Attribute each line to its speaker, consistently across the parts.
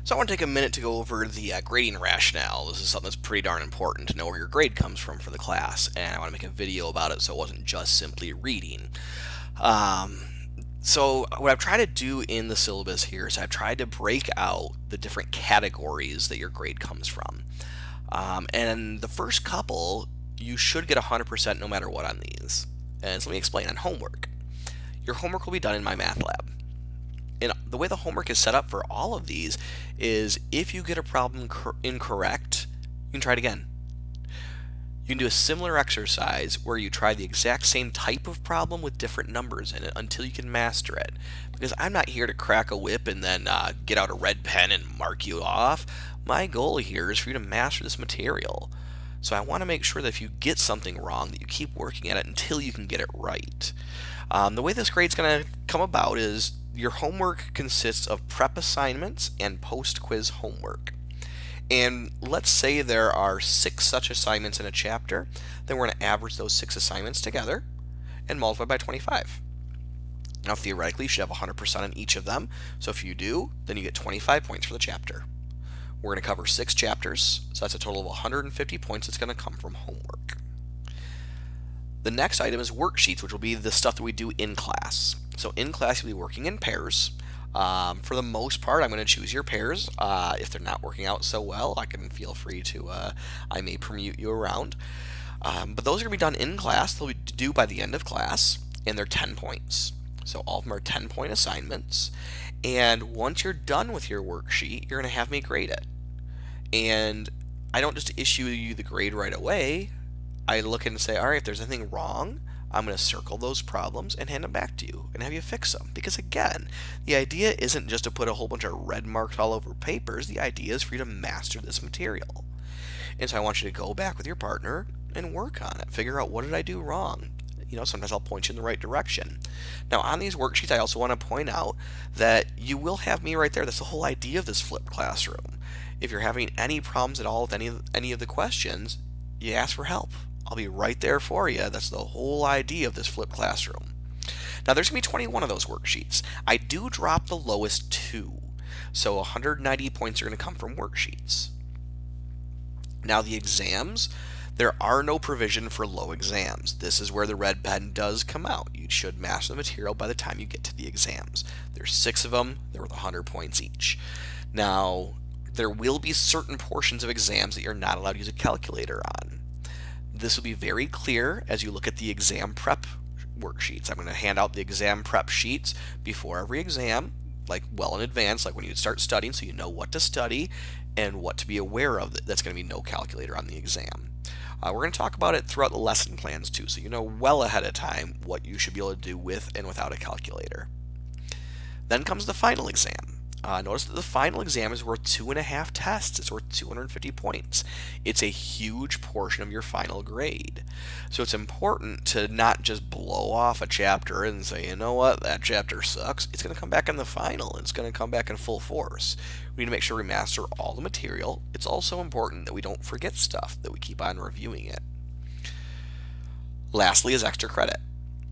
Speaker 1: So I want to take a minute to go over the grading rationale. This is something that's pretty darn important to know where your grade comes from for the class, and I want to make a video about it so it wasn't just simply reading. Um, so what I've tried to do in the syllabus here is I've tried to break out the different categories that your grade comes from. And the first couple, you should get 100% no matter what on these. And so let me explain on homework. Your homework will be done in my math lab. And the way the homework is set up for all of these is if you get a problem incorrect, you can try it again. You can do a similar exercise where you try the exact same type of problem with different numbers in it until you can master it. Because I'm not here to crack a whip and then get out a red pen and mark you off. My goal here is for you to master this material. So I want to make sure that if you get something wrong, that you keep working at it until you can get it right. The way this grade's going to come about is your homework consists of prep assignments and post-quiz homework. And let's say there are 6 such assignments in a chapter, then we're going to average those 6 assignments together and multiply by 25. Now theoretically you should have 100% on each of them, so if you do, then you get 25 points for the chapter. We're going to cover 6 chapters, so that's a total of 150 points that's going to come from homework. The next item is worksheets, which will be the stuff that we do in class. So in class you'll be working in pairs. For the most part, I'm going to choose your pairs. If they're not working out so well, I can feel free to, I may permute you around. But those are going to be done in class. They'll be due by the end of class, and they're 10 points. So all of them are 10-point assignments. And once you're done with your worksheet, you're going to have me grade it. And I don't just issue you the grade right away. I look and say, all right, if there's anything wrong, I'm going to circle those problems and hand them back to you and have you fix them. Because again, the idea isn't just to put a whole bunch of red marks all over papers. The idea is for you to master this material. And so I want you to go back with your partner and work on it. Figure out, what did I do wrong? You know, sometimes I'll point you in the right direction. Now on these worksheets, I also want to point out that you will have me right there. That's the whole idea of this flipped classroom. If you're having any problems at all with any of the questions, you ask for help. I'll be right there for you. That's the whole idea of this flipped classroom. Now there's going to be 21 of those worksheets. I do drop the lowest 2. So 190 points are going to come from worksheets. Now the exams, there are no provision for low exams. This is where the red pen does come out. You should master the material by the time you get to the exams. There's 6 of them. They're worth 100 points each. Now there will be certain portions of exams that you're not allowed to use a calculator on. This will be very clear as you look at the exam prep worksheets. I'm going to hand out the exam prep sheets before every exam, like well in advance, like when you start studying, so you know what to study and what to be aware of. That's going to be no calculator on the exam. We're going to talk about it throughout the lesson plans too, so you know well ahead of time what you should be able to do with and without a calculator. Then comes the final exam. Notice that the final exam is worth 2.5 tests. It's worth 250 points. It's a huge portion of your final grade. So it's important to not just blow off a chapter and say, you know what, that chapter sucks. It's going to come back in the final. It's going to come back in full force. We need to make sure we master all the material. It's also important that we don't forget stuff, that we keep on reviewing it. Lastly is extra credit.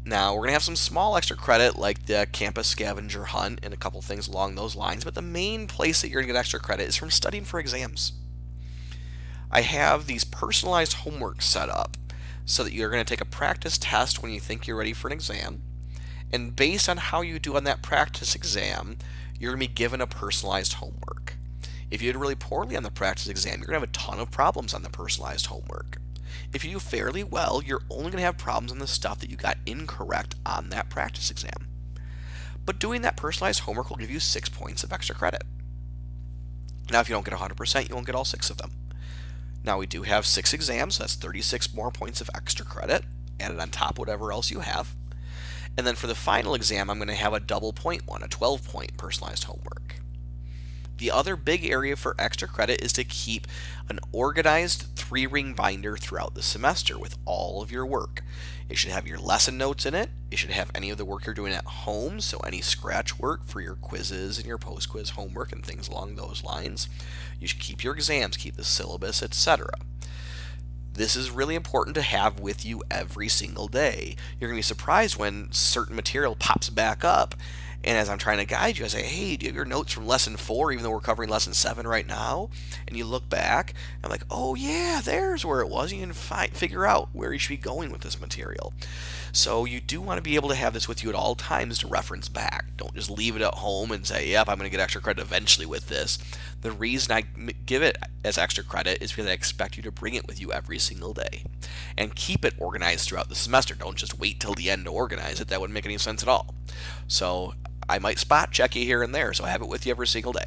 Speaker 1: Now, we're going to have some small extra credit like the campus scavenger hunt and a couple things along those lines, but the main place that you're going to get extra credit is from studying for exams. I have these personalized homework set up so that you're going to take a practice test when you think you're ready for an exam, and based on how you do on that practice exam, you're going to be given a personalized homework. If you did really poorly on the practice exam, you're going to have a ton of problems on the personalized homework. If you do fairly well, you're only going to have problems on the stuff that you got incorrect on that practice exam. But doing that personalized homework will give you 6 points of extra credit. Now if you don't get 100%, you won't get all 6 of them. Now we do have 6 exams, so that's 36 more points of extra credit, added on top of whatever else you have. And then for the final exam, I'm going to have a double point one, a 12-point personalized homework. The other big area for extra credit is to keep an organized 3-ring binder throughout the semester with all of your work. It should have your lesson notes in it. It should have any of the work you're doing at home, so any scratch work for your quizzes and your post-quiz homework and things along those lines. You should keep your exams, keep the syllabus, etc. This is really important to have with you every single day. You're going to be surprised when certain material pops back up And as I'm trying to guide you, I say, hey, do you have your notes from lesson 4, even though we're covering lesson 7 right now? And you look back, I'm like, oh yeah, there's where it was. You can figure out where you should be going with this material. So you do want to be able to have this with you at all times to reference back. Don't just leave it at home and say, yep, I'm going to get extra credit eventually with this. The reason I give it as extra credit is because I expect you to bring it with you every single day and keep it organized throughout the semester. Don't just wait till the end to organize it. That wouldn't make any sense at all. So I might spot check you here and there, so have it with you every single day.